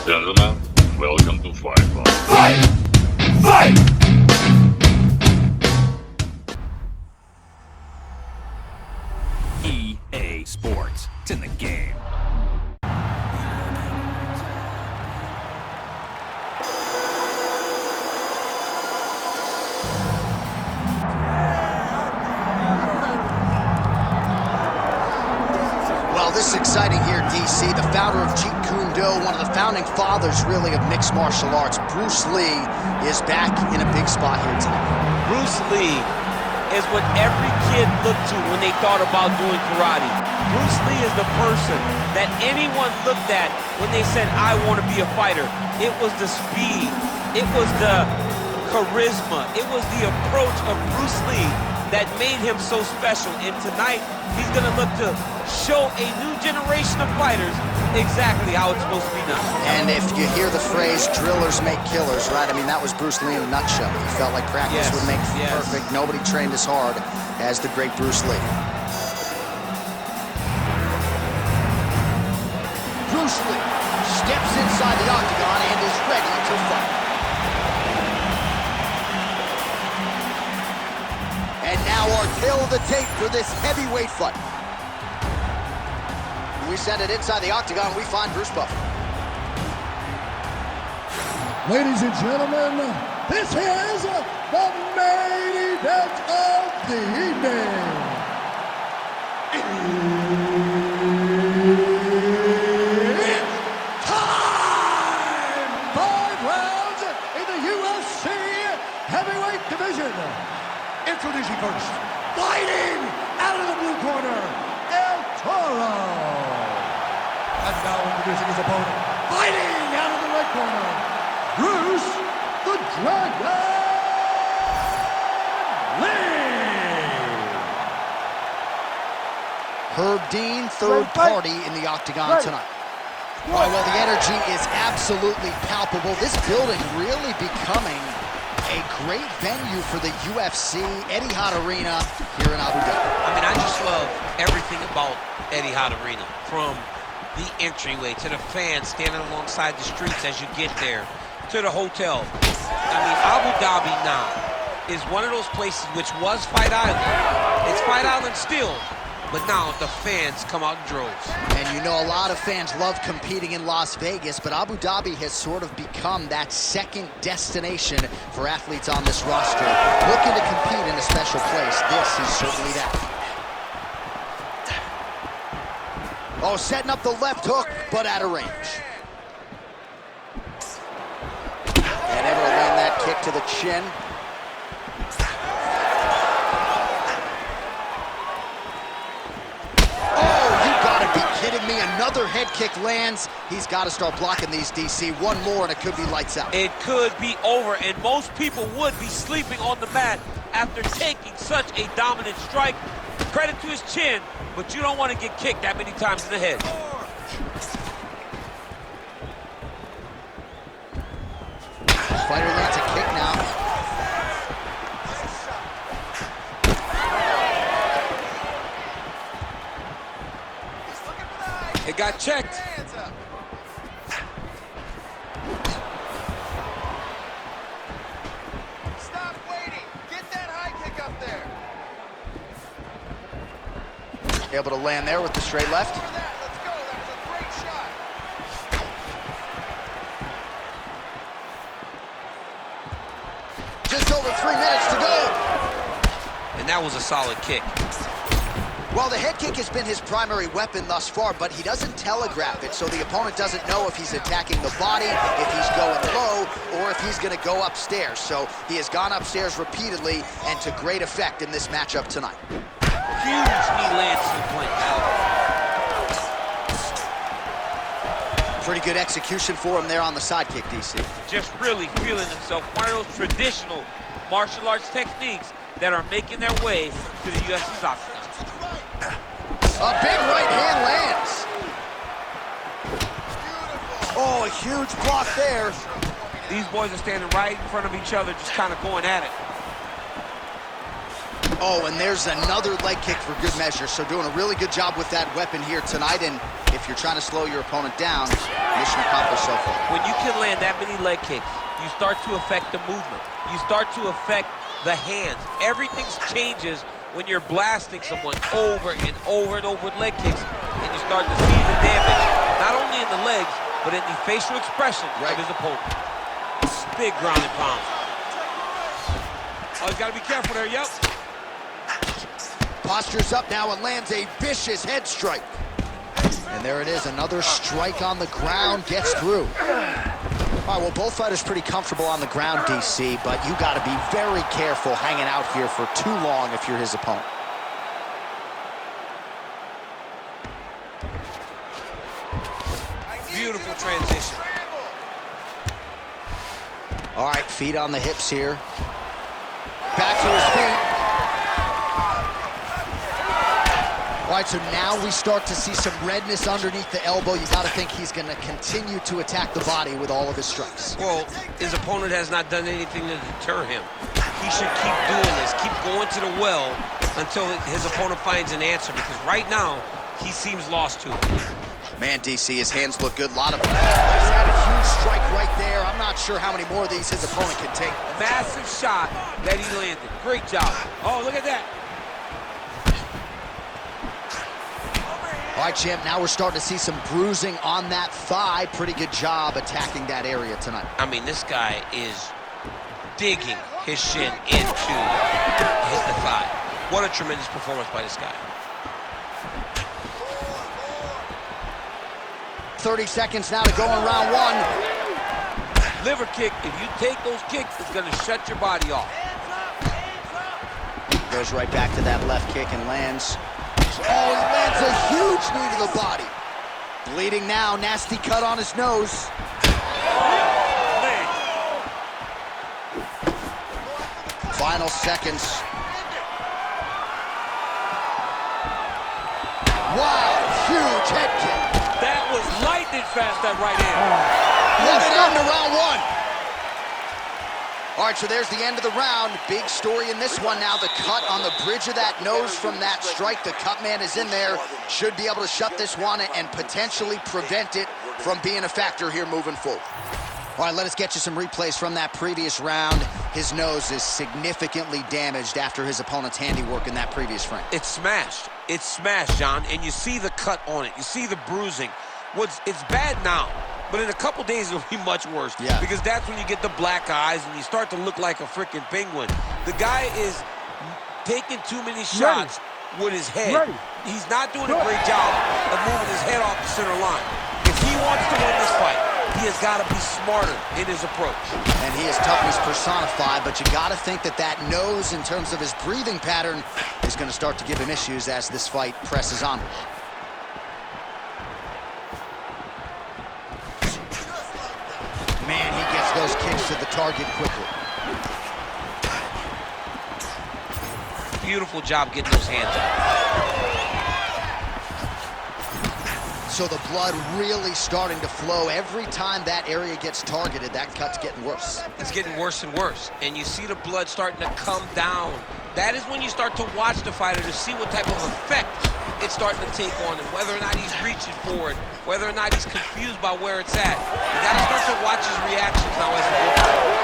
Gentlemen, welcome to Fight Club. Fight! Fight! EA Sports. It's in the game. Well, this is exciting here, DC. The founder of Jeet Kune Do, one of the founding fathers, really, of mixed martial arts, Bruce Lee, is back in a big spot here tonight. Bruce Lee is what every kid looked to when they thought about doing karate. Bruce Lee is the person that anyone looked at when they said, I want to be a fighter. It was the speed. It was the charisma. It was the approach of Bruce Lee that made him so special. And tonight, he's going to look to show a new generation of fighters exactly how it's supposed to be done. And if you hear the phrase, drillers make killers, right? I mean, that was Bruce Lee in a nutshell. He felt like practice would make perfect. Nobody trained as hard as the great Bruce Lee. Bruce Lee steps inside the octagon and is ready to fight. And now our tale of the tape for this heavyweight fight. We send it inside the octagon, we find Bruce Buffer. Ladies and gentlemen, this is the main event of the evening. It's time! 5 rounds in the UFC heavyweight division. Introducing first, fighting out of the blue corner, El Toro. And now introducing his opponent, fighting out of the red corner, Bruce the Dragon Lee. Herb Dean, third party in the octagon tonight. Well, the energy is absolutely palpable. This building really becoming a great venue for the UFC, Etihad Arena here in Abu Dhabi. I mean, I just love everything about Etihad Arena, from the entryway to the fans standing alongside the streets as you get there, to the hotel. I mean, Abu Dhabi now is one of those places which was Fight Island. It's Fight Island still, but now the fans come out in droves. And you know, a lot of fans love competing in Las Vegas, but Abu Dhabi has sort of become that second destination for athletes on this roster. Looking to compete in a special place, this is certainly that. Oh, setting up the left hook, but out of range. And able to land that kick to the chin. Kidding me, another head kick lands. He's got to start blocking these, DC. One more and it could be lights out. It could be over, and most people would be sleeping on the mat after taking such a dominant strike. Credit to his chin, but you don't want to get kicked that many times in the head. Fighter lands a kick now. It got checked. Stop waiting. Get that high kick up there. Able to land there with the straight left. Let's go. That was a great shot. Just over 3 minutes to go. And that was a solid kick. Well, the head kick has been his primary weapon thus far, but he doesn't telegraph it, so the opponent doesn't know if he's attacking the body, if he's going low, or if he's going to go upstairs. So he has gone upstairs repeatedly and to great effect in this matchup tonight. Huge knee lands to the point. Pretty good execution for him there on the side kick, DC. Just really feeling himself. One of those traditional martial arts techniques that are making their way to the UFC's octagon. A big right hand lands. Oh, a huge block there. These boys are standing right in front of each other, just kind of going at it. Oh, and there's another leg kick for good measure. So doing a really good job with that weapon here tonight. And if you're trying to slow your opponent down, mission accomplished so far. When you can land that many leg kicks, you start to affect the movement. You start to affect the hands. Everything changes when you're blasting someone over and over and over with leg kicks, and you start to see the damage, not only in the legs, but in the facial expression of his opponent. Big ground and pound. Oh, he's got to be careful there, yep. Postures up now and lands a vicious head strike. And there it is, another strike on the ground, gets through. All right, well, both fighters pretty comfortable on the ground, DC, but you got to be very careful hanging out here for too long if you're his opponent. Beautiful transition. All right, feet on the hips here. Back to his feet. All right, so now we start to see some redness underneath the elbow. You got to think he's going to continue to attack the body with all of his strikes. Well, his opponent has not done anything to deter him. He should keep doing this, keep going to the well until his opponent finds an answer, because right now, he seems lost to it. Man, DC, his hands look good. A lot of them. He's had a huge strike right there. I'm not sure how many more of these his opponent can take. Massive shot that he landed. Great job. Oh, look at that. All right, champ, now we're starting to see some bruising on that thigh. Pretty good job attacking that area tonight. I mean, this guy is digging his shin into the thigh. What a tremendous performance by this guy. 30 seconds now to go in round one. Liver kick, if you take those kicks, it's gonna shut your body off. Goes right back to that left kick and lands. Oh, he lands a huge knee to the body. Bleeding now, nasty cut on his nose. Final seconds. Wow, huge head kick. That was lightning fast, that right hand. What an end to round one. All right, so there's the end of the round. Big story in this one now. The cut on the bridge of that nose from that strike. The cut man is in there. Should be able to shut this one and potentially prevent it from being a factor here moving forward. All right, let us get you some replays from that previous round. His nose is significantly damaged after his opponent's handiwork in that previous frame. It's smashed. It's smashed, John, and you see the cut on it. You see the bruising. It's bad now, but in a couple days it'll be much worse. Yeah. Because that's when you get the black eyes and you start to look like a freaking penguin. The guy is taking too many shots with his head. He's not doing a great job of moving his head off the center line. If he wants to win this fight, he has got to be smarter in his approach. And he is toughness personified, but you got to think that that nose, in terms of his breathing pattern, is going to start to give him issues as this fight presses on. Man, he gets those kicks to the target quickly. Beautiful job getting those hands up. So the blood really starting to flow. Every time that area gets targeted, that cut's getting worse. It's getting worse and worse, and you see the blood starting to come down. That is when you start to watch the fighter to see what type of effect it's starting to take on him, whether or not he's reaching for it, whether or not he's confused by where it's at. You got to start to watch his reactions now as he goes.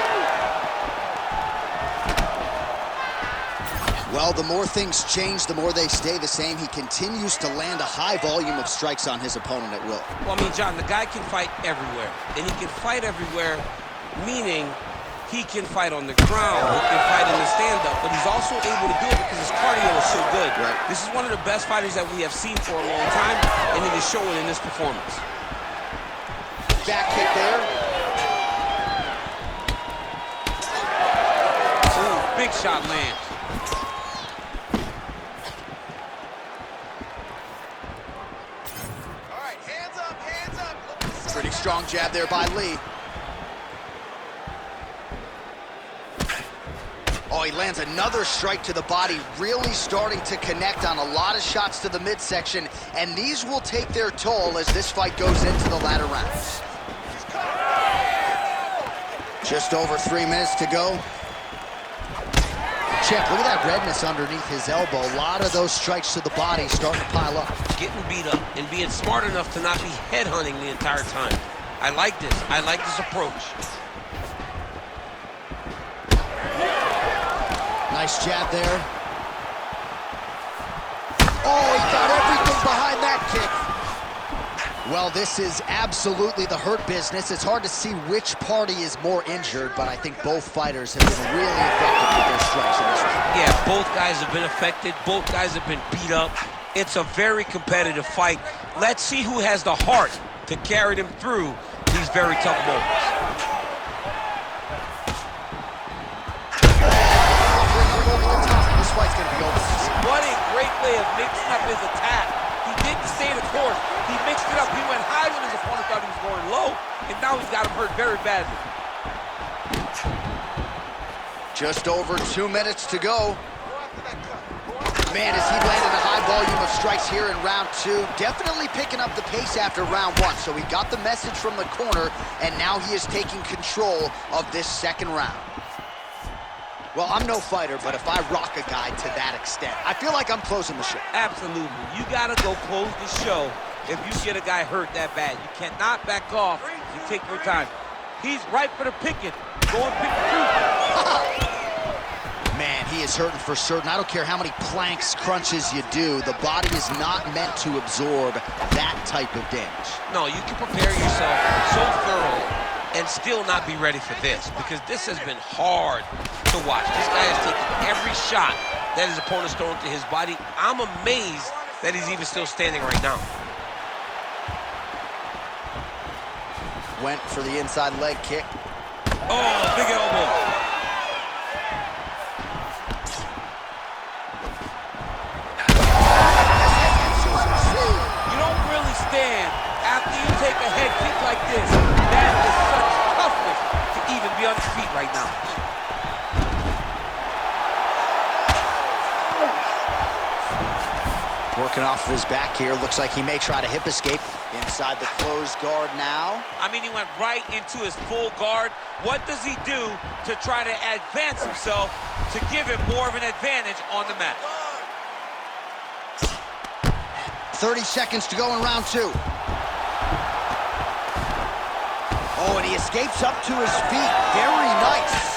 Well, the more things change, the more they stay the same. He continues to land a high volume of strikes on his opponent at will. Well, I mean, John, the guy can fight everywhere. And he can fight everywhere, meaning he can fight on the ground, he can fight in the stand-up, but he's also able to do it because his cardio is so good. Right. This is one of the best fighters that we have seen for a long time, and it is showing in this performance. Back kick there. Ooh, big shot lands. Pretty strong jab there by Lee. Oh, he lands another strike to the body, really starting to connect on a lot of shots to the midsection, and these will take their toll as this fight goes into the latter rounds. Just over 3 minutes to go. Champ, look at that redness underneath his elbow. A lot of those strikes to the body starting to pile up. Getting beat up and being smart enough to not be headhunting the entire time. I like this. I like this approach. Nice jab there. Oh, he got everything behind that kick. Well, this is absolutely the hurt business. It's hard to see which party is more injured, but I think both fighters have been really effective with their strikes in this round. Yeah, both guys have been affected. Both guys have been beat up. It's a very competitive fight. Let's see who has the heart to carry them through these very tough moments. This fight's gonna be over. What a great way of mixing up his attack. He didn't stay the course. He mixed it up. He went high when his opponent thought he was going low, and now he's got him hurt very badly. Just over 2 minutes to go. Man, as he landed a high volume of strikes here in round 2, definitely picking up the pace after round 1. So he got the message from the corner, and now he is taking control of this second round. Well, I'm no fighter, but if I rock a guy to that extent, I feel like I'm closing the show. Absolutely. You got to go close the show if you get a guy hurt that bad. You cannot back off. You take your time. He's right for the picking. Go and pick the truth. Man, he is hurting for certain. I don't care how many planks, crunches you do. The body is not meant to absorb that type of damage. No, you can prepare yourself so thoroughly and still not be ready for this, because this has been hard to watch. This guy has taken every shot that his opponent's thrown to his body. I'm amazed that he's even still standing right now. Went for the inside leg kick. Oh, big elbow. You don't really stand after you take a head kick like this. That is such toughness to even be on his feet right now. Working off of his back here. Looks like he may try to hip escape. Inside the closed guard now. I mean, he went right into his full guard. What does he do to try to advance himself to give him more of an advantage on the mat? 30 seconds to go in round 2. Oh, and he escapes up to his feet. Very nice.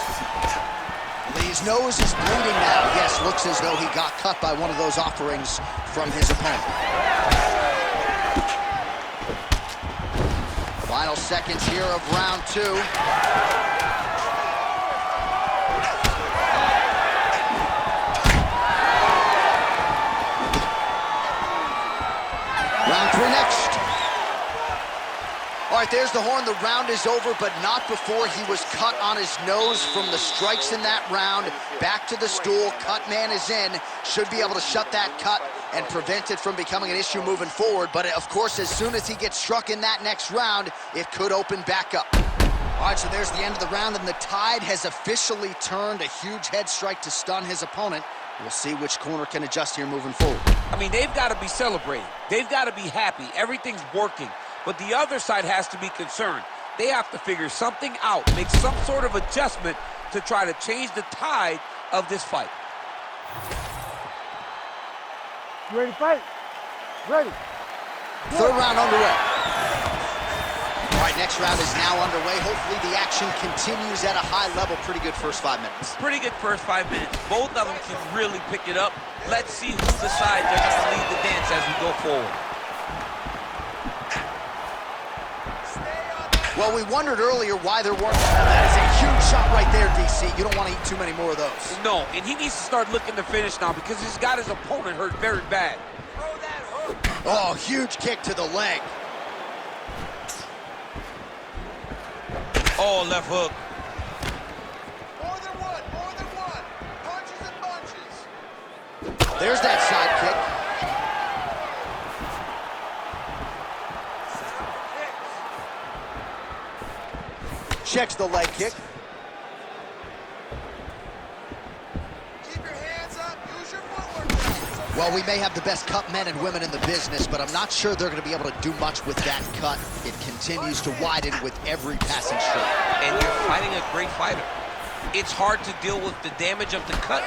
Lee's nose is bleeding now. Yes, looks as though he got cut by one of those offerings from his opponent. Final seconds here of round 2. Round 3 next. All right, there's the horn. The round is over, but not before he was cut on his nose from the strikes in that round. Back to the stool. Cut man is in. Should be able to shut that cut and prevent it from becoming an issue moving forward. But, of course, as soon as he gets struck in that next round, it could open back up. All right, so there's the end of the round, and the tide has officially turned. A huge head strike to stun his opponent. We'll see which corner can adjust here moving forward. I mean, they've got to be celebrating. They've got to be happy. Everything's working. But the other side has to be concerned. They have to figure something out, make some sort of adjustment to try to change the tide of this fight. You ready to fight? Ready. Third round underway. All right, next round is now underway. Hopefully the action continues at a high level. Pretty good first 5 minutes. Pretty good first 5 minutes. Both of them can really pick it up. Let's see who decides they're going to lead the dance as we go forward. Well, we wondered earlier why there weren't. That is a huge shot right there, DC. You don't want to eat too many more of those. No, and he needs to start looking to finish now because he's got his opponent hurt very bad. Throw that hook. Oh, huge kick to the leg. Oh, left hook. More than one, more than one. Punches and bunches. There's that side kick. Checks the leg kick. Keep your hands up, use your footwork. Well, we may have the best cut men and women in the business, but I'm not sure they're going to be able to do much with that cut. It continues to widen with every passing stroke. And you're fighting a great fighter. It's hard to deal with the damage of the cut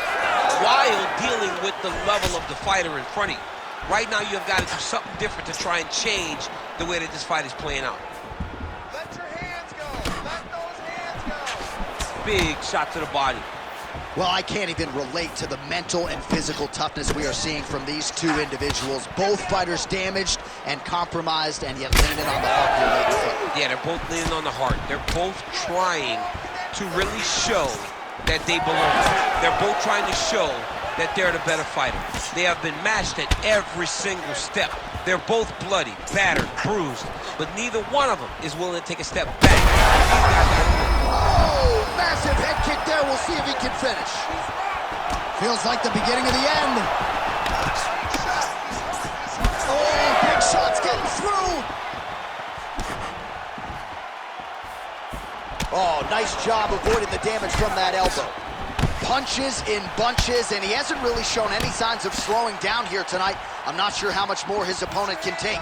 while dealing with the level of the fighter in front of you. Right now, you've got to do something different to try and change the way that this fight is playing out. Let big shot to the body. Well, I can't even relate to the mental and physical toughness we are seeing from these two individuals. Both fighters damaged and compromised, and yet leaning on the heart here late in the fight. Yeah, they're both leaning on the heart. They're both trying to really show that they belong. They're both trying to show that they're the better fighter. They have been matched at every single step. They're both bloody, battered, bruised, but neither one of them is willing to take a step back. Oh, massive head kick there. We'll see if he can finish. Feels like the beginning of the end. Oh, big shots getting through. Oh, nice job avoiding the damage from that elbow. Punches in bunches, and he hasn't really shown any signs of slowing down here tonight. I'm not sure how much more his opponent can take.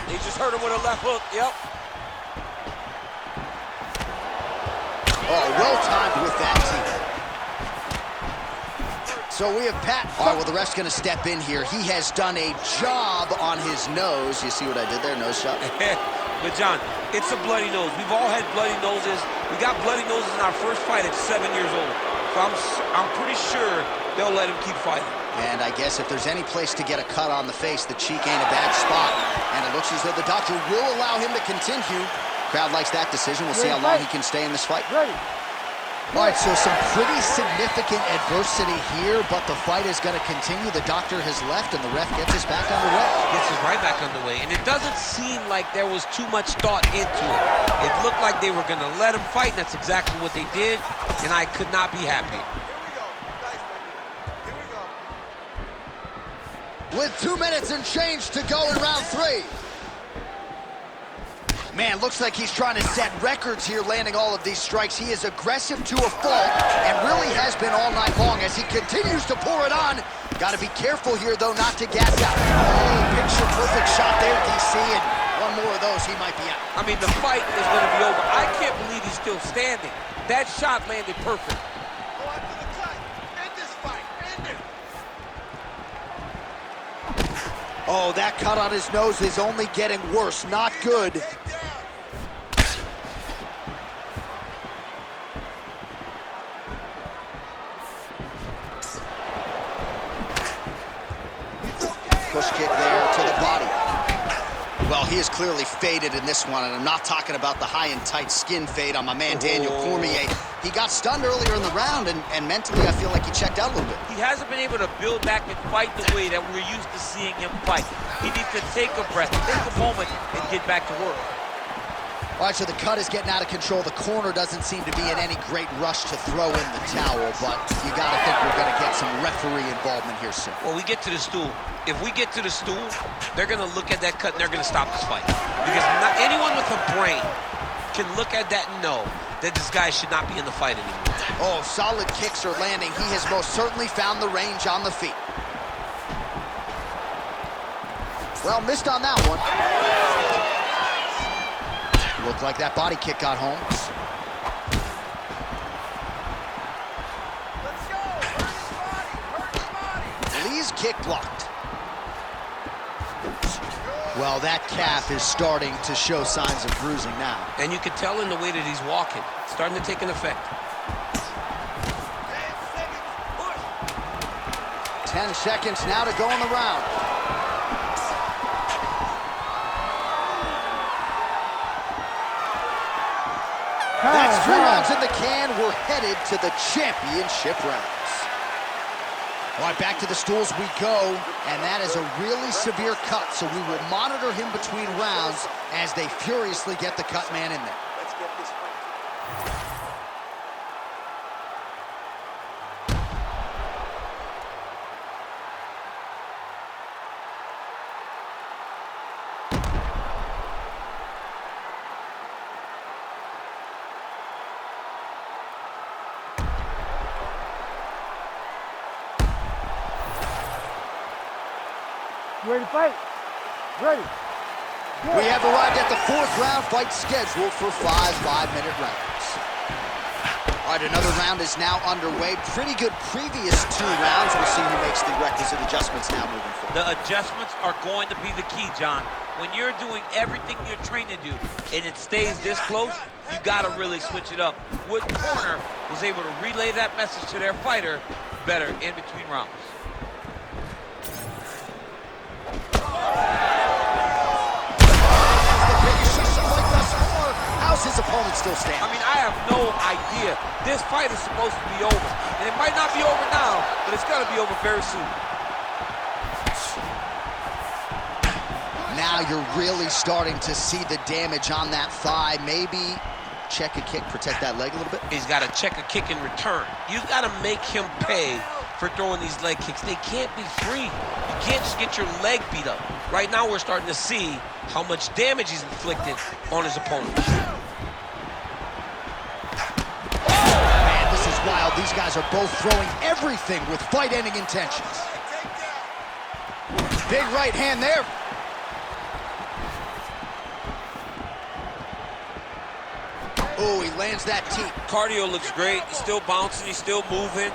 He just hurt him with a left hook, yep. Oh, well timed with that team. So we have Pat. All right, well, the ref's going to step in here. He has done a job on his nose. You see what I did there? Nose shot. But, John, it's a bloody nose. We've all had bloody noses. We got bloody noses in our first fight at 7 years old. So I'm pretty sure they'll let him keep fighting. And I guess if there's any place to get a cut on the face, the cheek ain't a bad spot. And it looks as though the doctor will allow him to continue. Crowd likes that decision. We'll see how long he can stay in this fight. Ready. All right, so some pretty significant adversity here, but the fight is going to continue. The doctor has left, and the ref gets us back underway. Gets us right back underway, and it doesn't seem like there was too much thought into it. It looked like they were going to let him fight, and that's exactly what they did, and I could not be happy. With 2 minutes and change to go in round 3. Man, looks like he's trying to set records here, landing all of these strikes. He is aggressive to a fault and really has been all night long as he continues to pour it on. Got to be careful here, though, not to gas out. Oh, picture-perfect shot there, DC, and one more of those, he might be out. I mean, the fight is going to be over. I can't believe he's still standing. That shot landed perfect. Go after the cut. End this fight. End it. Oh, that cut on his nose is only getting worse. Not good. Push kick there to the body. Well, he is clearly faded in this one, and I'm not talking about the high and tight skin fade on my man Daniel Cormier. He got stunned earlier in the round, and mentally I feel like he checked out a little bit. He hasn't been able to build back and fight the way that we're used to seeing him fight. He needs to take a breath, take a moment, and get back to work. All right, so the cut is getting out of control. The corner doesn't seem to be in any great rush to throw in the towel, but you got to think we're going to get some referee involvement here soon. Well, we get to the stool. If we get to the stool, they're going to look at that cut and they're going to stop this fight. Because not anyone with a brain can look at that and know that this guy should not be in the fight anymore. Oh, solid kicks are landing. He has most certainly found the range on the feet. Well, missed on that one. Looked like that body kick got home. Let's go. Hurt his body. Hurt his body. Lee's kick blocked. Well, that calf is starting to show signs of bruising now. And you can tell in the way that he's walking. It's starting to take an effect. 10 seconds. 10 seconds Push. now to go in the round. That's 3 rounds in the can. We're headed to the championship rounds. All right, back to the stools we go, and that is a really severe cut, so we will monitor him between rounds as they furiously get the cut man in there. Let's get this fight. You ready to fight? Ready. Go. We have arrived at the 4th round fight scheduled for 5 5-minute rounds. All right, another round is now underway. Pretty good previous 2 rounds. We'll see who makes the requisite adjustments now moving forward. The adjustments are going to be the key, John. when you're doing everything you're trained to do and it stays this close, you gotta really switch it up. Wood Corner was able to relay that message to their fighter better in between rounds. How's his opponent still standing? I mean, I have no idea. This fight is supposed to be over. And it might not be over now, but it's gonna be over very soon. Now you're really starting to see the damage on that thigh. Maybe check a kick, protect that leg a little bit. He's got to check a kick in return. You've got to make him pay for throwing these leg kicks. They can't be free. You can't just get your leg beat up. Right now we're starting to see how much damage he's inflicted on his opponent. Man, this is wild. These guys are both throwing everything with fight-ending intentions. Big right hand there. Oh, he lands that teep. Cardio looks great. He's still bouncing. He's still moving.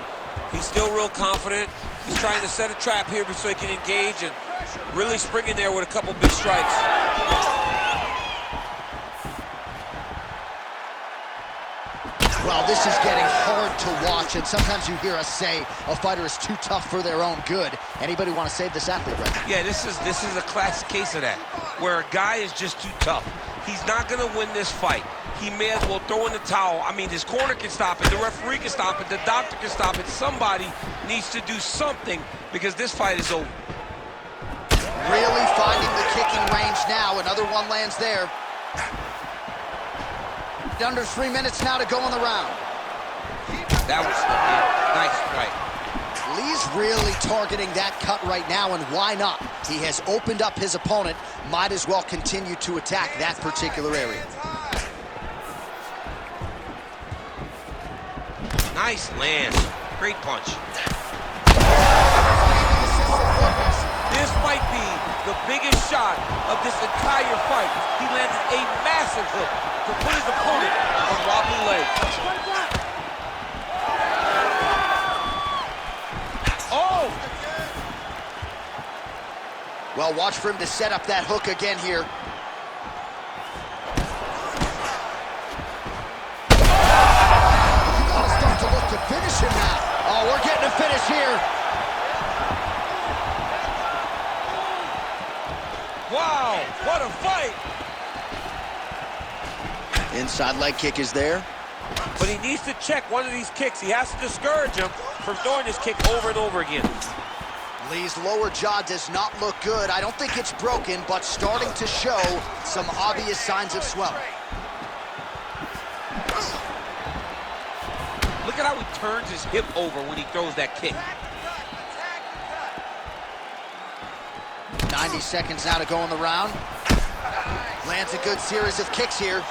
He's still real confident. He's trying to set a trap here so he can engage and really spring in there with a couple big strikes. Well, this is getting hard to watch, and sometimes you hear us say a fighter is too tough for their own good. Anybody want to save this athlete right now? Yeah, this is a classic case of that, where a guy is just too tough. He's not going to win this fight. He may as well throw in the towel. I mean, his corner can stop it, the referee can stop it, the doctor can stop it. Somebody needs to do something because this fight is over. Really finding the kicking range now. Another one lands there. Under 3 minutes now to go in the round. That was nice right. Lee's really targeting that cut right now, and why not? He has opened up his opponent. Might as well continue to attack that particular area. Nice land. Great punch. This might be the biggest shot of this entire fight. He landed a massive hook to put his opponent on wobbly legs. Oh! Well, watch for him to set up that hook again here. You gotta start to look to finish him now. Oh, we're getting a finish here. Wow, what a fight! Inside leg kick is there. But he needs to check one of these kicks. He has to discourage him from throwing this kick over and over again. Lee's lower jaw does not look good. I don't think it's broken, but starting to show some obvious signs of swelling. Look at how he turns his hip over when he throws that kick. 90 seconds now to go in the round. Lands a good series of kicks here.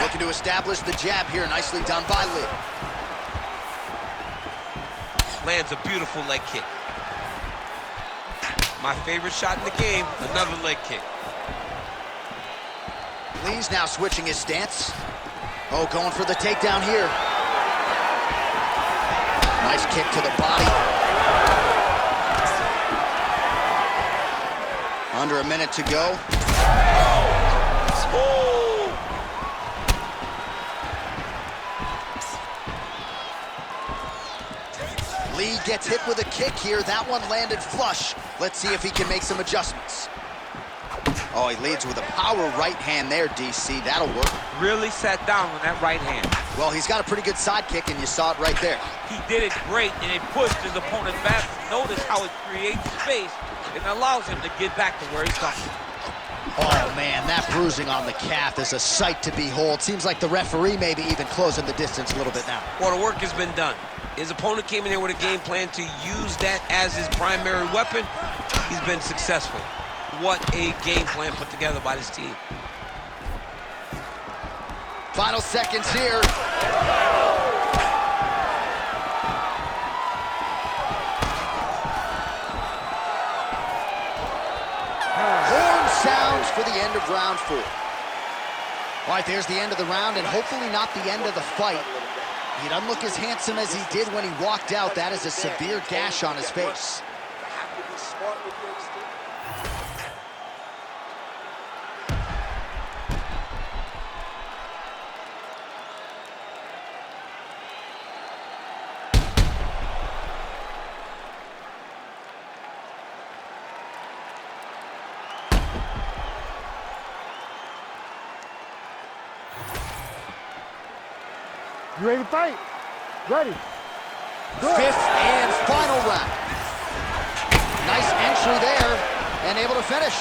Looking to establish the jab here. Nicely done by Lee. Lands a beautiful leg kick. My favorite shot in the game, another leg kick. Lee's now switching his stance. Oh, going for the takedown here. Nice kick to the body. Under a minute to go. Oh! Lee gets hit with a kick here. That one landed flush. Let's see if he can make some adjustments. Oh, he leads with a power right hand there, DC. That'll work. Really sat down on that right hand. Well, he's got a pretty good side kick, and you saw it right there. He did it great, and it pushed his opponent back. Notice how it creates space and allows him to get back to where he's coming. Oh, man, that bruising on the calf is a sight to behold. Seems like the referee maybe even closing the distance a little bit now. Well, the work has been done. His opponent came in there with a game plan to use that as his primary weapon. He's been successful. What a game plan put together by this team. Final seconds here. Horn sounds for the end of round 4. All right, there's the end of the round, and hopefully not the end of the fight. He doesn't look as handsome as he did when he walked out. That is a severe gash on his face. Smart with your exterior. You ready to fight? Ready. Good. Fifth and final round. Nice entry there, and able to finish.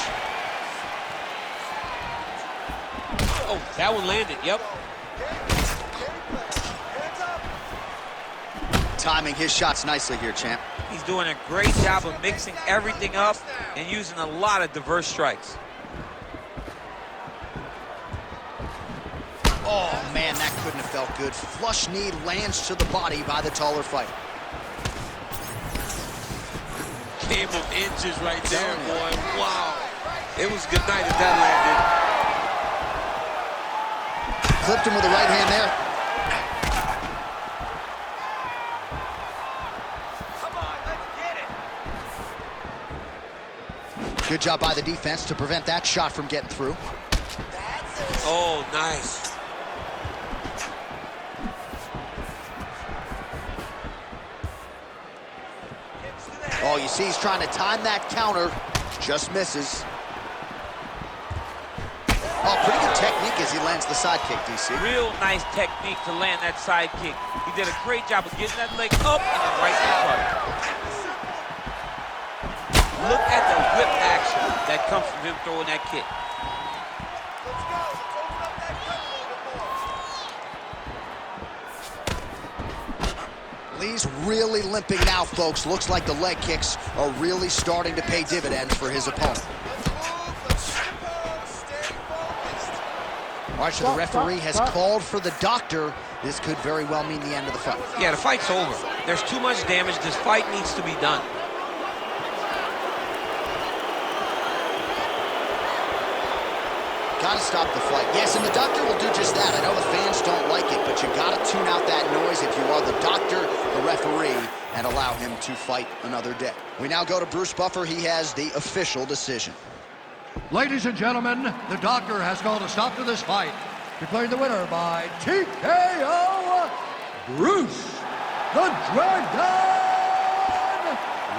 Oh, that one landed, yep. Timing his shots nicely here, champ. He's doing a great job of mixing everything up and using a lot of diverse strikes. Oh, man, that couldn't have felt good. Flush knee lands to the body by the taller fighter. Game of inches right there, boy. Wow. It was good night if that landed. Clipped him with the right hand there. Come on, let's get it. Good job by the defense to prevent that shot from getting through. That's it. Oh, nice. Oh, you see he's trying to time that counter. Just misses. Oh, pretty good technique as he lands the side kick, DC. Real nice technique to land that side kick. He did a great job of getting that leg up and then right to the target. Look at the whip action that comes from him throwing that kick. Let's go. Let's open up that gun a little bit more. Lee's really limping now, folks. Looks like the leg kicks are really starting to pay dividends for his opponent. Let's move. Let's tempo. Stay focused. Archer, the referee, has called for the doctor. This could very well mean the end of the fight. Yeah, the fight's over. There's too much damage. This fight needs to be done. Gotta stop the fight. Yes, and the doctor will do just that. I know the fans don't like it, but you gotta tune out that noise if you are the doctor, the referee, and allow him to fight another day. We now go to Bruce Buffer. He has the official decision. Ladies and gentlemen, the doctor has called a stop to this fight, declaring the winner by TKO, Bruce the Dragon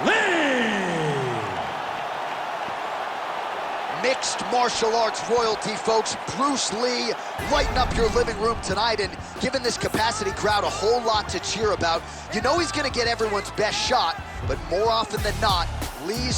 Lee. Mixed martial arts royalty, folks. Bruce Lee lighting up your living room tonight and giving this capacity crowd a whole lot to cheer about. You know he's going to get everyone's best shot, but more often than not, Lee's